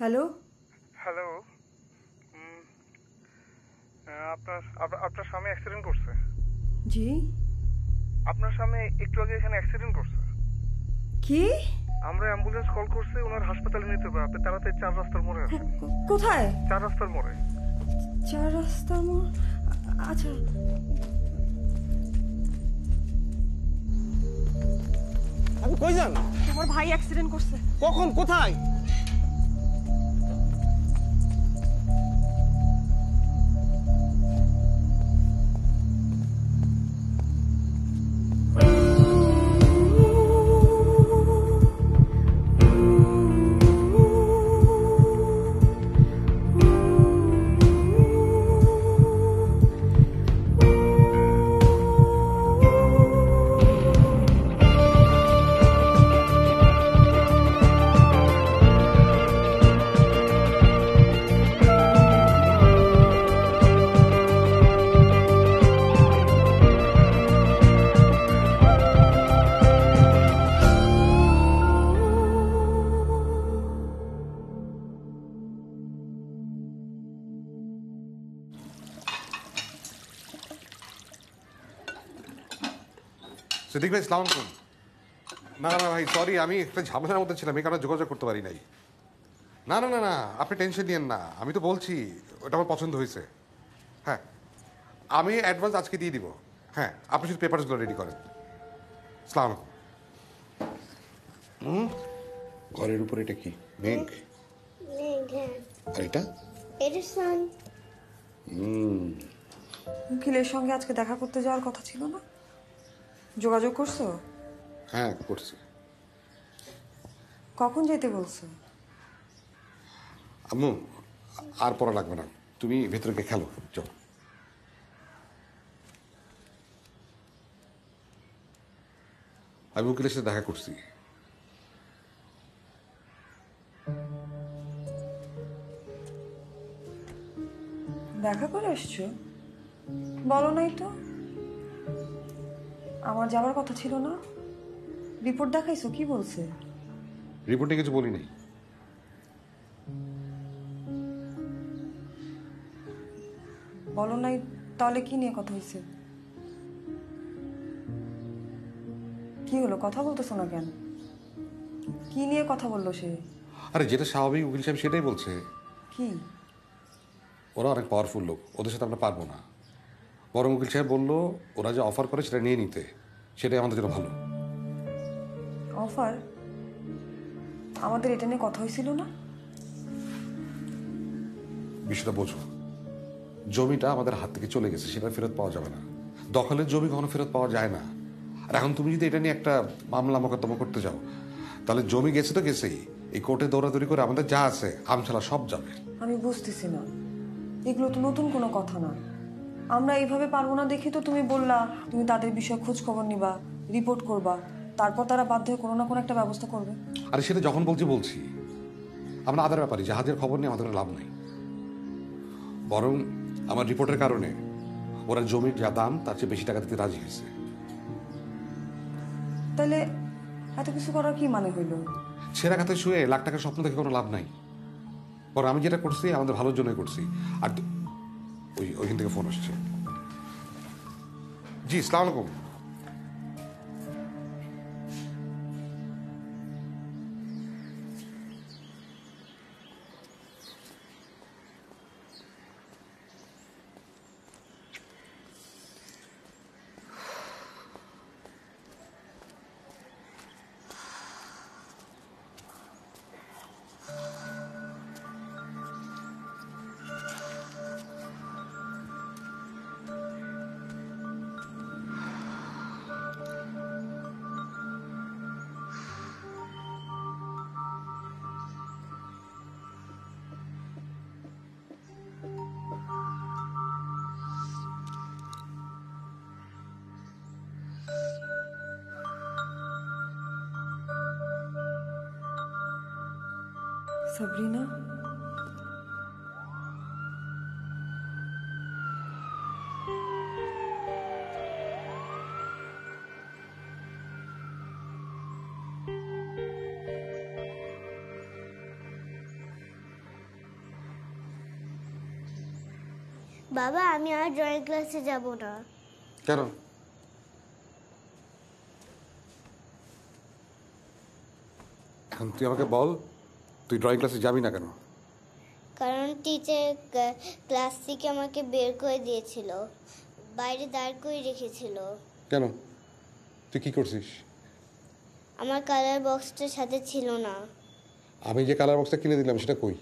Hello. Hello. আপনার আপনার স্বামী অ্যাক্সিডেন্ট করছে। জি। আপনার স্বামী একটু আগে এখানে অ্যাক্সিডেন্ট করছে। কি? আমরা অ্যাম্বুলেন্স কল করছি, ওনার হাসপাতালে নিতে হবে। আপনি তাড়াতাড়ি 4 রাস্তার মোড়ে আসেন। কোথায়? 4 রাস্তার মোড়ে। 4 রাস্তার মোড়। আচ্ছা। আপনি কই যান? তোমার ভাই অ্যাক্সিডেন্ট করছে। কখন? কোথায়? সিদ্দিক ভাই, সালাম আলাইকুম। না না ভাই, সরি, আমি একটা ঝামেলার মধ্যে ছিলাম, এই কারণে যোগাযোগ করতে পারি নাই। না না না না, আপনি টেনশন নিয়েন না, আমি তো বলছি ওটা আমার পছন্দ হয়েছে। হ্যাঁ, আমি অ্যাডভান্স আজকে দিয়ে দিব। হ্যাঁ, আপনি শুধু পেপারসগুলো রেডি করেন। সালাম আলাইকুম। ঘরের উপরে এটা কি? মেঘ? আর এটা? এটা সান। উকিলের সঙ্গে আজকে দেখা করতে যাওয়ার কথা ছিল না? যোগাযোগ করছো? হ্যাঁ, করছি। কখন যেতে বলছো? আম্মু, আর পড়া লাগবে না, তুমি ভেতরে গিয়ে খেলো, চলো। আমি উকিলের সাথে দেখা করছি। দেখা করে এসছো? বলো নাই তো। আমার যাওয়ার কথা ছিল না? রিপোর্ট দেখাইছো? কি বলছে? রিপোর্টে কিছু বলি নাই। বলো নাই? তাহলে কি নিয়ে কথা হয়েছে? কি হলো, কথা বলতেছো না কেন? কি নিয়ে কথা বললো সে? আরে যেটা স্বাভাবিক উকিল সাহেব সেটাই বলছে। কি? ওরা অনেক পাওয়ারফুল লোক, ওদের সাথে আমরা পারবো না। বরং উকিল সাহেব বললো ওরা যে অফার করে সেটা নিয়ে নিতে, সেটাই আমাদের জন্য ভালো। অফার? আমাদের এটা নিয়ে কথা হয়েছিল না? বিষয়টা বোঝো, জমিটা আমাদের হাত থেকে চলে গেছে, সেটা ফেরত পাওয়া যাবে না। দখলের জমি কখনো ফেরত পাওয়া যায় না। আর এখন তুমি যদি এটা নিয়ে একটা মামলা মোকদ্দমা করতে যাও, তাহলে জমি গেছে তো গেছেই, এই কোর্টে দৌড়াদৌড়ি করে আমাদের যা আছে আমছালা সব যাবে। আমি বুঝতেছি না, এগুলো তো নতুন কোনো কথা না। আমরা এইভাবে পারবো না দেখি তো তুমি বললা তুমি তাদের বিষয়ে খোঁজ খবর নিবা, রিপোর্ট করবা, তারপর তারা বাধ্য হয়ে কোনো না কোনো একটা ব্যবস্থা করবে। আরে সেটা যখন বলছি আমরা আদার ব্যাপারে জাহাজের খবর নিয়ে আমাদের লাভ নেই। বরং আমার রিপোর্টের কারণে ওরা জমির যা দাম তার চেয়ে বেশি টাকা দিতে রাজি হয়েছে। তাহলে এত কিছু করার কি মানে হইল? ছেঁড়া খাতে শুয়ে লাখ টাকার স্বপ্ন দেখে কোনো লাভ নাই। পরে আমি যেটা করছি আমাদের ভালোর জন্যই করছি। আর ওইখান থেকে ফোন আসছে। জি, সালাম আলাইকুম। সাবরিনা, বাবা আমি আর ড্রয়িং ক্লাসে যাব না। কেন? এখন তুই আমাকে বল, তুই ড্রয়িং ক্লাসে যাবি না কেন? কারণ টিচার ক্লাস থেকে আমাকে বের করে দিয়েছিল, বাইরে দাঁড় করে রেখেছিল। কেন? তুই কি করছিস? আমার কালার বক্সটা সাথে ছিল না। আমি যে কালার বক্সটা কিনে দিলাম সেটা কই?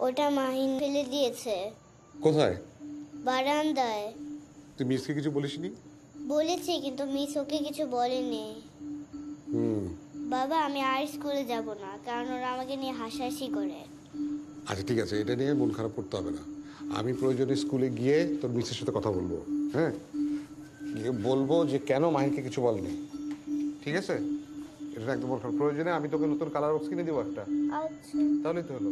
ওটা মাহিন ফেলে দিয়েছে কোথায়? বারান্দায়। তুই মিসকে কিছু বলিসনি? বলেছি কিন্তু মিস ওকে কিছু বলেনি। বাবা আমি আর স্কুলে যাব না, কারণ ওরা আমাকে নিয়ে হাসাহাসি করে। আচ্ছা ঠিক আছে, এটা নিয়ে মন খারাপ করতে হবে না। আমি প্রয়োজনে স্কুলে গিয়ে তোর মিসের সাথে কথা বলবো। হ্যাঁ, গিয়ে বলবো যে কেন মাহিনকে কিছু বলনি। ঠিক আছে, এটা একদম মন খারাপ। প্রয়োজনে আমি তোকে নতুন কালার বক্স কিনে দেবো একটা, আচ্ছা তাহলেই তো হলো।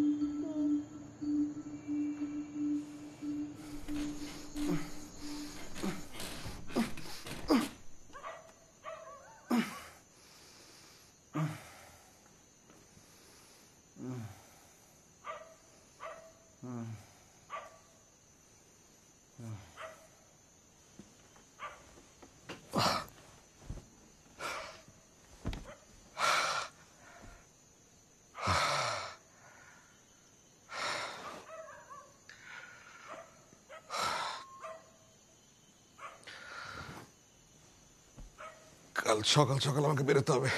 কাল সকাল সকাল আমাকে বেরোতে হবে,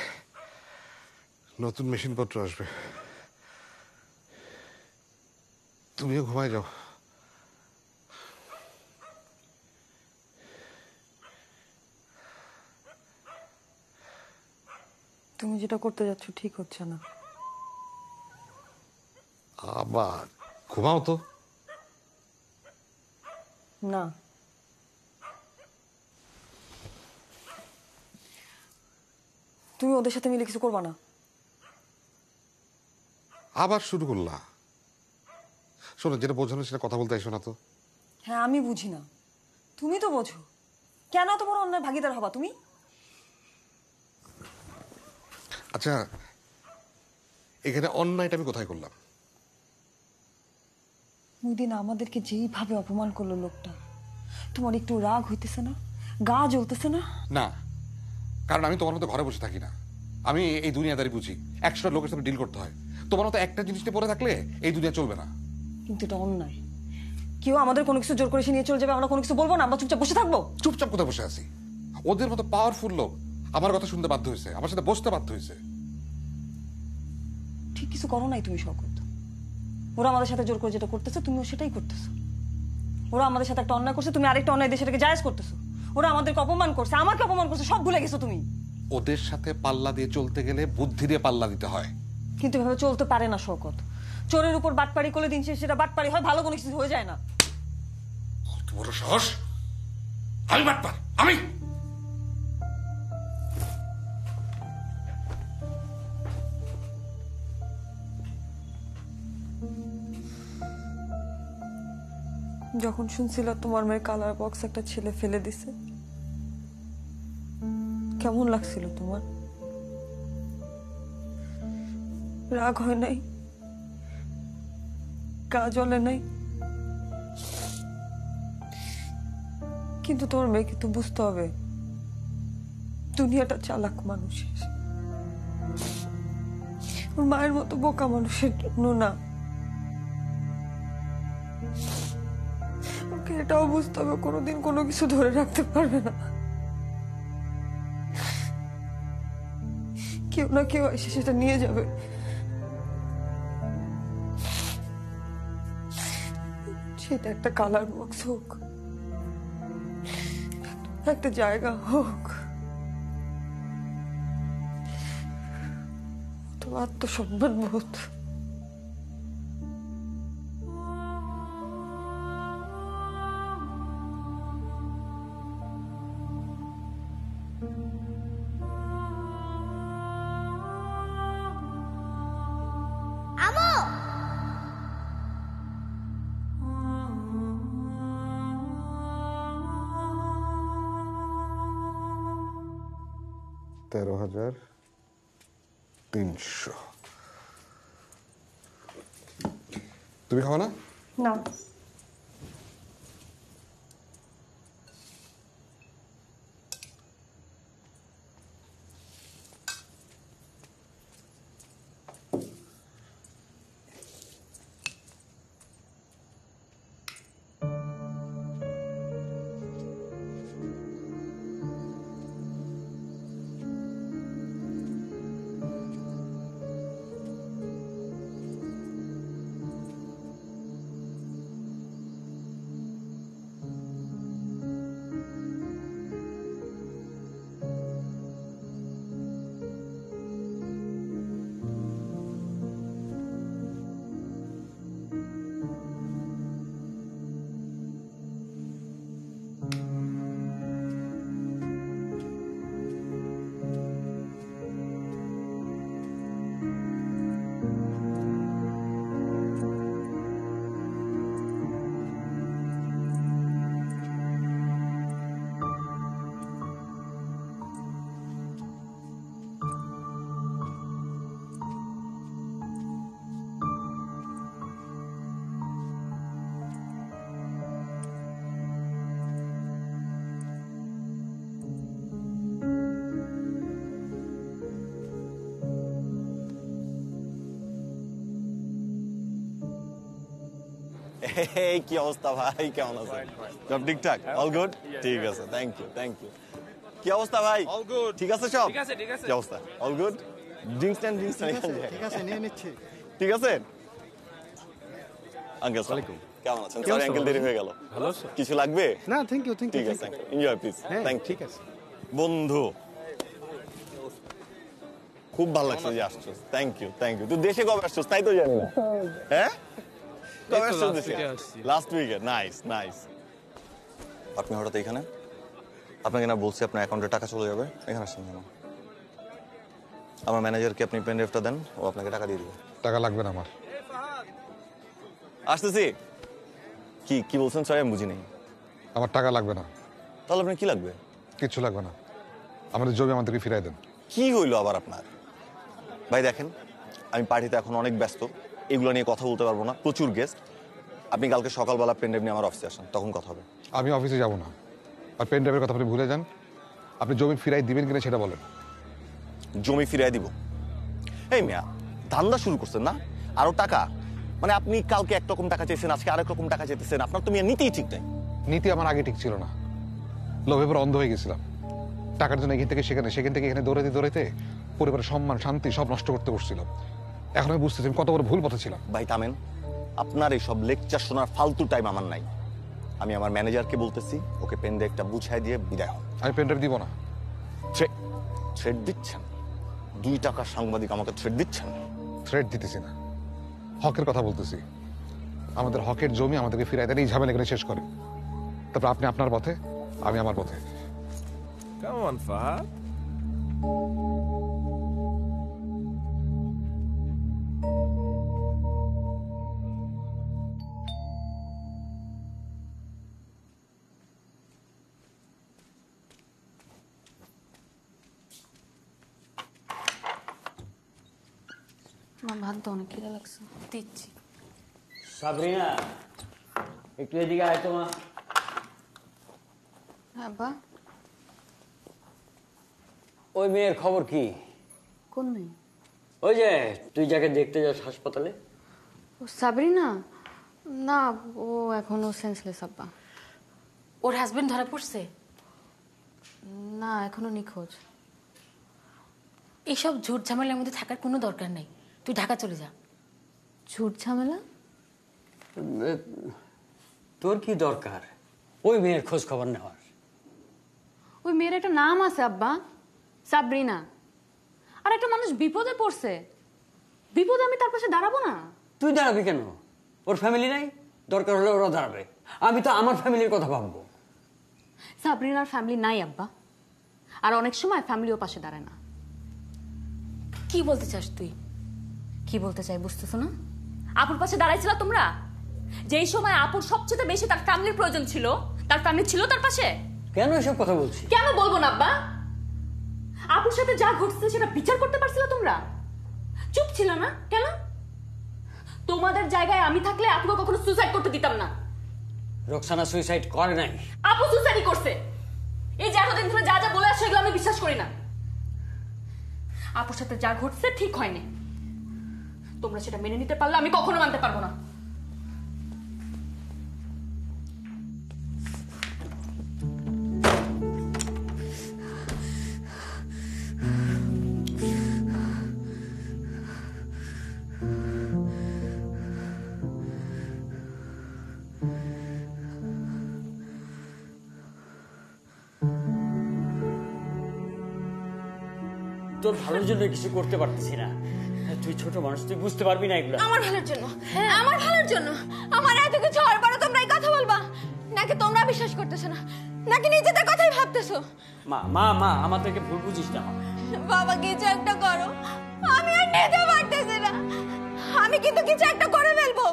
নতুন মেশিনপত্র আসবে। তুমিও ঘুমায় যাও। তুমি যেটা করতে যাচ্ছ ঠিক হচ্ছে না। আবার ঘুমাও তো। না, তুমি ওদের সাথে মিলে কিছু করবা না। আবার শুরু করলা। শোনো, যেটা বোঝানো সেটা কথা বলতে এসো না তো। হ্যাঁ আমি বুঝি না, তুমি তো বোঝো। কেন এত বড় অন্যায় ভাগিদার হবা তুমি? আচ্ছা, এখানে অন্যায়টা আমি কোথায় করলাম? ওই দিন আমাদেরকে যেইভাবে অপমান করলো লোকটা, তোমার একটু রাগ হইতেছে না? গা জ্বলতেছে না? না, কারণ আমি তোমার মতো ঘরে বসে থাকি না। আমি এই দুনিয়াদারি বুঝি, 100টা লোকের সাথে ডিল করতে হয়। তোমার মতো একটা জিনিস নিয়ে পড়ে থাকলে এই দুনিয়া চলবে না। কিন্তু এটা অন্যায়। কেউ আমাদের কোনো কিছু জোর করে এসে নিয়ে চলে যাবে, আমরা কোনো কিছু বলবো না, আমরা চুপচাপ বসে থাকবো? চুপচাপ কোথায় বসে আছি? ওদের মতো পাওয়ারফুল লোক আমার কথা শুনতে বাধ্য হয়েছে, আমার সাথে বসতে বাধ্য হয়েছে। ঠিক কিছু করো নাই তুমি শওকত। ওরা আমাদের সাথে জোর করে যেটা করতেছে তুমিও সেটাই করতেছো। ওরা আমাদের সাথে একটা অন্যায় করছে, তুমি আরেকটা অন্যায় দিয়ে সেটাকে জায়েজ করতেছো। ওরা আমাদেরকে অপমান করছে, আমাকে অপমান করছে, সব ভুলে গেছো তুমি। ওদের সাথে পাল্লা দিয়ে চলতে গেলে বুদ্ধি দিয়ে পাল্লা দিতে হয়। কিন্তু এভাবে চলতে পারে না শওকত। চোরের উপর বাটপাড়ি করলে দিন শেষে সেটা বাটপাড়ি হয়, ভালো কোনো কিছু হয়ে যায় না। কত বড় সাহস! আমি বাটপার? আমি? যখন শুনছিল তোমার মেয়ের কালার বক্স একটা ছেলে ফেলে দিছে, কেমন লাগছিল তোমার? রাগ হয় নাই? গা জ্বলে নাই? কিন্তু তোমার মেয়েকে তো বুঝতে হবে দুনিয়াটা চালাক মানুষের, ওর মায়ের মতো বোকা মানুষের জন্য না। ওকে এটাও বুঝতে হবে কোনোদিন কোনো কিছু ধরে রাখতে পারবে না। কেউ না কেউ এসে সেটা নিয়ে যাবে। সেটা একটা কালার বক্স হোক, একটা জায়গা হোক, তোমার আত্মসম্মান বোধ। আমো $13,300। তুমি খাও না? না, এই কি অবস্থা ভাই, কেমন আছেন? সব ঠিকঠাক? All good? ঠিক আছে, থ্যাংক ইউ। কি অবস্থা ভাই? All good. ঠিক আছে সব? ঠিক আছে। কি অবস্থা? All good? ড্রিঙ্কস ঠিক আছে, নিয়ে নিচ্ছি। ঠিক আছে আঙ্কেল, আসসালামু আলাইকুম। কেমন আছেন? সরি আঙ্কেল, দেরি হয়ে গেল। ভালো আছো? কিছু লাগবে? না, থ্যাংক ইউ। ঠিক আছে, এনজয় প্লিজ। হ্যাঁ, থ্যাংক ইউ। ঠিক আছে। বন্ধু, খুব ভালো লাগছে যে আসছস। Thank you. তুই দেশে কবে আসছস তাই তো জানি না। হ্যাঁ, কবে আসছস দেশে? লাস্ট উইকে। নাইস। আপনি হঠাৎ এখানে? আপনাকে না বলছি আপনার অ্যাকাউন্টে টাকা চলে যাবে, এখানে আসছেন কেন? আমার ম্যানেজারকে আপনি পেন ড্রাইভটা দেন, ও আপনাকে টাকা দিয়ে দিবে। টাকা লাগবে না আমার। আসতেছি। কি বলছেন? সরি আমি বুঝি নেই। আমার টাকা লাগবে না। তাহলে আপনার কি লাগবে? কিচ্ছু লাগবে না, আমাদের জমি আমাদেরকে ফিরাই দেন। কি হইলো আবার আপনার? ভাই দেখেন, আমি পার্টিতে এখন অনেক ব্যস্ত, এগুলো নিয়ে কথা বলতে পারবো না, প্রচুর গেস্ট। আপনি কালকে সকালবেলা পেন ড্রাইভ নিয়ে আমার অফিসে আসেন, তখন কথা হবে। আমি অফিসে যাব না, আর পেন ড্রাইভের কথা আপনি ভুলে যান। আপনি জমি ফিরাই দিবেন কিনা সেটা বলেন। জমি ফিরিয়ে দিব? এই মিয়া, ধান্দা শুরু করছেন না? আরো টাকা? মানে আপনি কালকে একরকম টাকা চেয়েছেন, আজকে আরেক রকম টাকা চেয়েছেন। আপনার তো মিয়া নীতিই ঠিক নাই। নীতি আমার আগে ঠিক ছিল না, লোভে পরে অন্ধ হয়ে গেছিলাম। টাকার জন্য এখান থেকে সেখান থেকে এখানে দৌড়াইতে পরিবারের সম্মান শান্তি সব নষ্ট করতে বসছিলাম। এখন আমি বুঝতেছি আমি কত বড় ভুল পথে ছিলাম। ভাই থামেন, আপনার এই সব লেকচার শোনার ফালতু টাইম আমার নাই। আমি আমার ম্যানেজারকে বলতেছি, ওকে পেন ড্রাইভটা বুঝাই দিয়ে বিদায় হন। আমি পেন ড্রাইভ দিব না। থ্রেড দিচ্ছেন? 2 টাকার সাংবাদিক আমাকে থ্রেড দিচ্ছেন? থ্রেট দিতেছি না, হকের কথা বলতেছি। আমাদের হকের জমি আমাদেরকে ফিরাই দেন, এই ঝামেলা এখানে শেষ করে। তারপর আপনি আপনার পথে, আমি আমার পথে। Come on, Fahad. আমার ভাত তো অনেক খিদে লাগছে, দিচ্ছি। সাবরিনা, একটু এদিকে আয় তোমা। হ্যাঁ বা, ওই মেয়ের খবর কি? কোন মেয়ে? ওই যে তুই যাকে দেখতে যাস হাসপাতালে। ও সাবরিনা? না, ও এখনো সেন্সলেস আব্বা। ওর হাজবেন্ড ধরা পড়ছে? না, এখনো নিখোঁজ। এইসব ঝুট ঝামেলার মধ্যে থাকার কোনো দরকার নাই, তুই ঢাকা চলে যা। ঝুট ঝামেলা? তোর কি দরকার ওই মেয়ের খোঁজ খবর নেওয়ার? ওই মেয়ের একটা নাম আছে আব্বা, সাবরিনা। আর একটা মানুষ বিপদে পড়ছে, বিপদে আমি তার পাশে দাঁড়াবো না? তুই দাঁড়াবি কেন? ওর ফ্যামিলি নাই? দরকার হলে ওরা দাঁড়াবে। আমি তো আমার ফ্যামিলির কথা ভাববো। সাবরিনার ফ্যামিলি নাই আব্বা, আর অনেক সময় ফ্যামিলিও পাশে দাঁড়ায় না। কি বলতে চাস তুই? কি বলতে চাই বুঝতেছো না? আপুর পাশে দাঁড়াইছিল তোমরা? যেই সময় আপুর সবচেয়ে বেশি তার ফ্যামিলির প্রয়োজন ছিল, তার ফ্যামিলি ছিল তার পাশে? কেন এসব কথা বলছি? কেন বলবো না আব্বা? আপুর সাথে যা ঘটছে সেটা বিচার করতে পারছিল তোমরা? চুপ ছিল না কেন? তোমাদের জায়গায় আমি থাকলে আপুকে কখনো সুসাইড করতে দিতাম না। রোকসানা সুইসাইড করে নাই। আপু সুসাইডই করছে। এই যে এতদিন ধরে যা যা বলে আসছে এগুলো আমি বিশ্বাস করি না। আপুর সাথে যা ঘটছে ঠিক হয়নি, তোমরা সেটা মেনে নিতে পারলে আমি কখনো মানতে পারবো না। তোর ভালোর জন্য কিছু করতে পারতেছি না। তুই ছোট মানুষ, তুই বুঝতে পারবি না এগুলো। আমার ভালোর জন্য, আমার ভালোর জন্য। আমার এত কিছু হওয়ার পরে তোমরা এই কথা বলবা নাকি? তোমরা বিশ্বাস করতেছো না নাকি নিজেদের কথাই ভাবতেছো? মা মা মা আমাদেরকে ভুল বুঝিস না। বাবা কিছু একটা করো, আমি আর নিতে পারতেছি না। আমি কিন্তু কিছু একটা করে ফেলবো।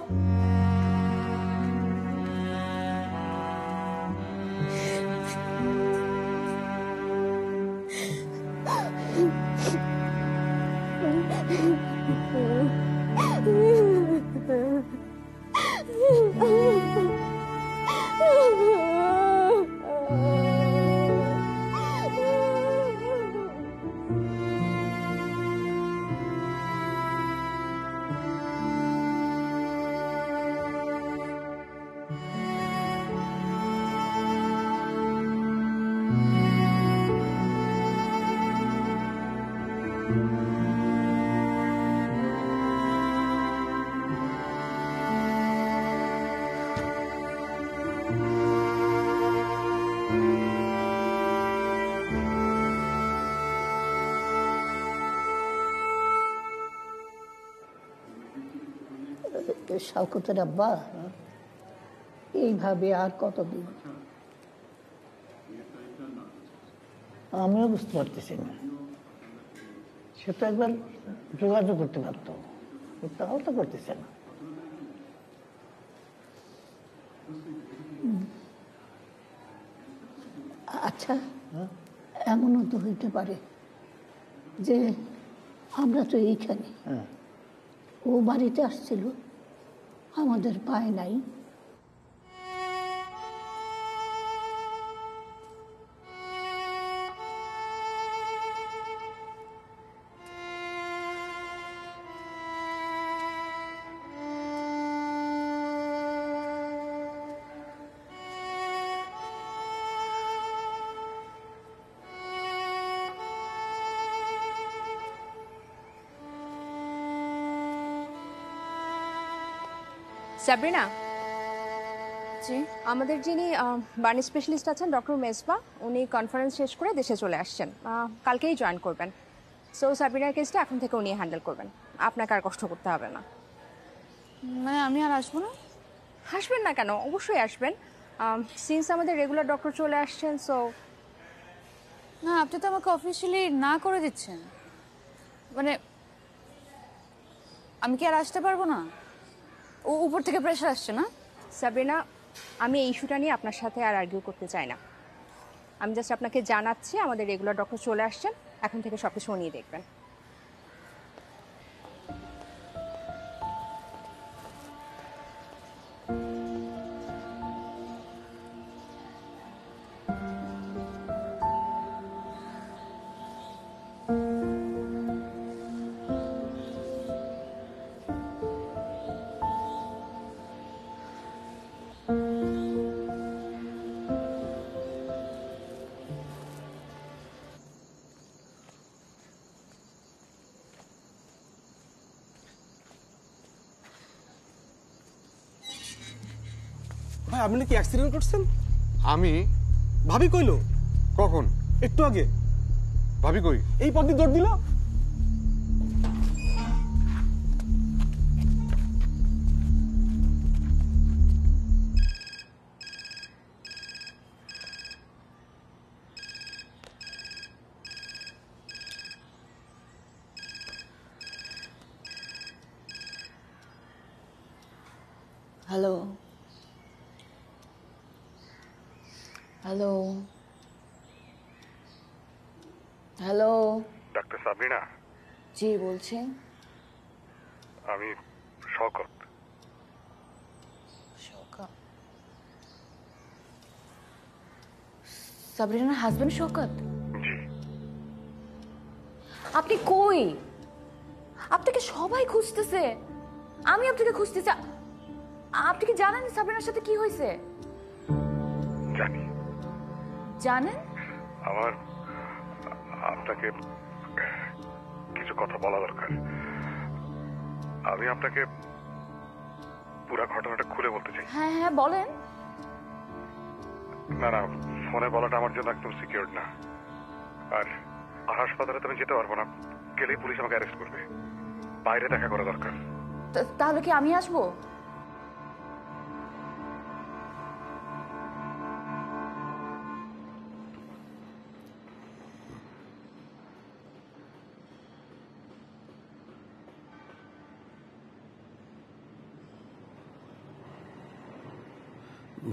শাওকতের আব্বা এইভাবে আর কতদিন? আমিও বুঝতে পারতেছি না। সে তো একবার যোগাযোগ করতে পারতো, তাও তো করতেছে না। আচ্ছা, এমনও তো হইতে পারে যে আমরা তো এইখানে, ও বাড়িতে আসছিল, আমাদের পায় নাই। সাবরিনা, জি, আমাদের যিনি বার্নি স্পেশালিস্ট আছেন ডক্টর মেজবা, উনি কনফারেন্স শেষ করে দেশে চলে আসছেন, কালকেই জয়েন করবেন। সো সাবরিনার কেসটা এখন থেকে উনি হ্যান্ডেল করবেন, আপনাকে আর কষ্ট করতে হবে না। মানে আমি আর আসবো না? আসবেন না কেন, অবশ্যই আসবেন। সিন্স আমাদের রেগুলার ডক্টর চলে আসছেন, সো না, আপনি তো আমাকে অফিসিয়ালি না করে দিচ্ছেন। মানে আমি কি আর আসতে পারবো না? ও উপর থেকে প্রেশার আসছে না? সাবরিনা, আমি এই ইস্যুটা নিয়ে আপনার সাথে আর আর্গিউ করতে চাই না। আমি জাস্ট আপনাকে জানাচ্ছি আমাদের রেগুলার ডক্টর চলে আসছেন, এখন থেকে সব কিছু নিয়ে দেখবেন। ভাই, আপনি কি অ্যাক্সিডেন্ট করছেন? আমি? ভাবি কইলো কখন? একটু আগে। ভাবি কই? এই পথ দিয়ে দৌড় দিল। Hello, hello, hello. Doctor Sabrina? জি, বলছি। আমি শওকত। শওকত? সাবরিনার হাজবেন্ড শওকত? জি। আপনি কই? আপনাকে সবাই খুঁজতেছে, আমি আপনাকে খুঁজতেছি। আপনি কি জানেন সাবরিনার সাথে কি হয়েছে? জানি। জানেন? আমার আপনাকে কিছু কথা বলা দরকার। আমি আপনাকে পুরো ঘটনাটা খুলে বলতে চাই। হ্যাঁ হ্যাঁ, বলেন। না না, ফোনে বলাটা আমার জন্য একদম সিকিউর না। আর হাসপাতালে তো আমি যেতে পারবো না, গেলেই পুলিশ আমাকে অ্যারেস্ট করবে। বাইরে দেখা করা দরকার। তাহলে কি আমি আসবো?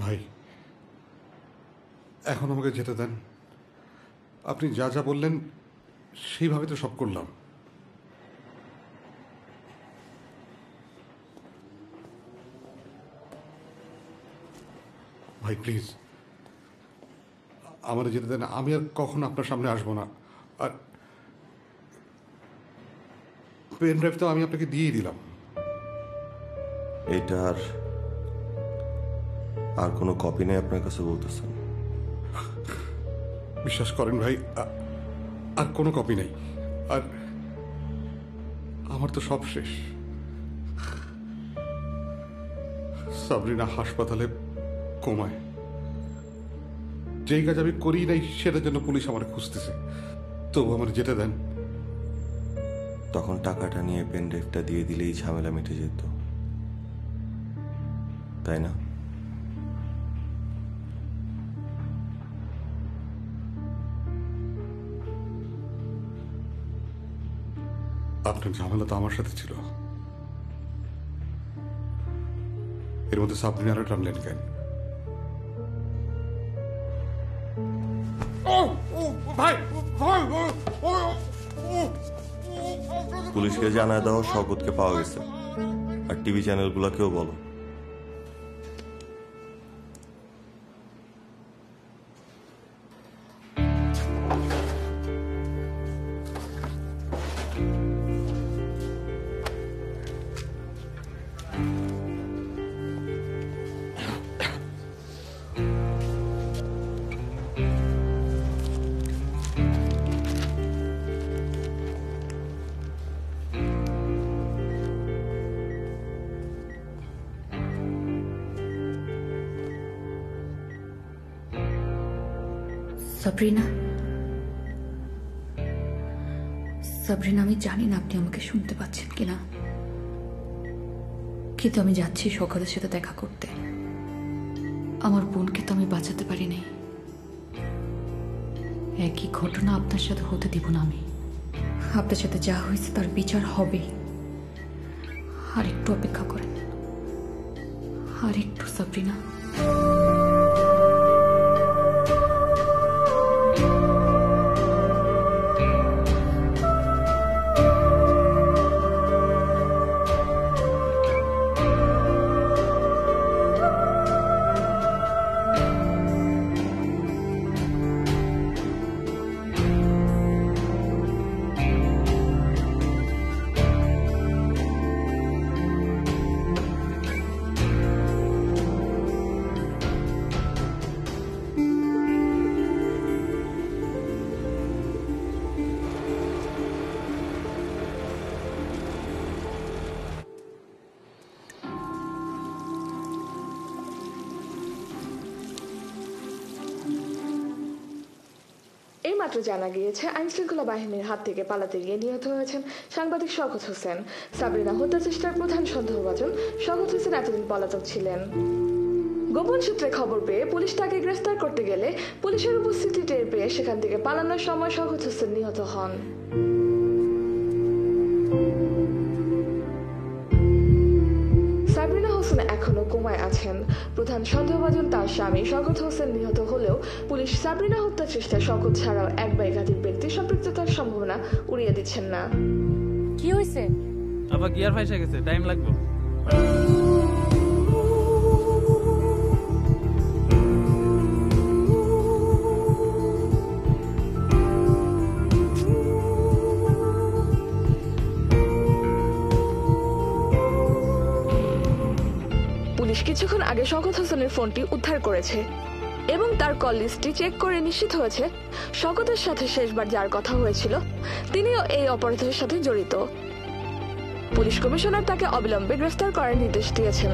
ভাই, এখন আমাকে যেতে দেন। আপনি যা যা বললেন সেইভাবে তো সব করলাম। ভাই প্লিজ আমাকে যেতে দেন, আমি আর কখনো আপনার সামনে আসবো না। আর পেন ড্রাইভ তো আমি আপনাকে দিয়েই দিলাম। এইটার আর কোনো কপি নেই আপনার কাছে বলতেছেন? বিশ্বাস করেন ভাই, আর কোনো কপি নেই। আর আমার তো সব শেষ। সাবরিনা হাসপাতালে কোমায়। যেই কাজ আমি করি নাই সেটার জন্য পুলিশ আমার খুঁজতেছে, তবু আমার যেতে দেন। তখন টাকাটা নিয়ে পেন ড্রাইভটা দিয়ে দিলেই ঝামেলা মিটে যেত, তাই না? আপনার ঝামেলা তো আমার সাথে ছিল, এর মধ্যে সাবরিনারা টানলেন কেন? পুলিশকে জানায় দাও শওকতকে পাওয়া গেছে, আর টিভি চ্যানেলগুলোকেও বলো। সাবরিনা, সাবরিনা, আমি জানি না আপনি আমাকে শুনতে পাচ্ছেন কিনা, কিন্তু আমি যাচ্ছি শওকতের সাথে দেখা করতে। আমার বোনকে তো আমি বাঁচাতে পারি নাই। একই ঘটনা আপনার সাথে হতে দিব না আমি। আপনার সাথে যা হয়েছে তার বিচার হবে। আর একটু অপেক্ষা করেন, আর একটু সাবরিনা। এইমাত্র জানা গিয়েছে আইনশৃঙ্খলা বাহিনীর হাত থেকে পালাতে গিয়ে নিহত হয়েছেন সাংবাদিক শওকত হোসেন। সাবরিনা হত্যা চেষ্টার প্রধান সন্দেহভাজন শওকত হোসেন এতদিন পলাতক ছিলেন। গোপন সূত্রে খবর পেয়ে পুলিশ তাকে গ্রেফতার করতে গেলে পুলিশের উপস্থিতি টের পেয়ে সেখান থেকে পালানোর সময় শওকত হোসেন নিহত হন। সাবরিনা হোসেন এখনো কোমায় আছেন। প্রধান সন্দেহভাজন তার স্বামী শওকত হোসেন নিহত হলেও পুলিশ সাবরিনা হত্যা চেষ্টায় শওকত ছাড়াও এক বা একাধিক ব্যক্তির সম্পৃক্ততার সম্ভাবনা উড়িয়ে দিচ্ছেন না। কি হয়েছে? আবার গিয়ার ফাইসে গেছে, টাইম লাগবে। পুলিশ কিছুক্ষণ আগে শওকত হোসেনের ফোনটি উদ্ধার করেছে এবং তার কল লিস্টটি চেক করে নিশ্চিত হয়েছে শওকতের সাথে শেষবার যার কথা হয়েছিল তিনিও এই অপরাধের সাথে জড়িত। পুলিশ কমিশনার তাকে অবিলম্বে গ্রেফতার করার নির্দেশ দিয়েছেন।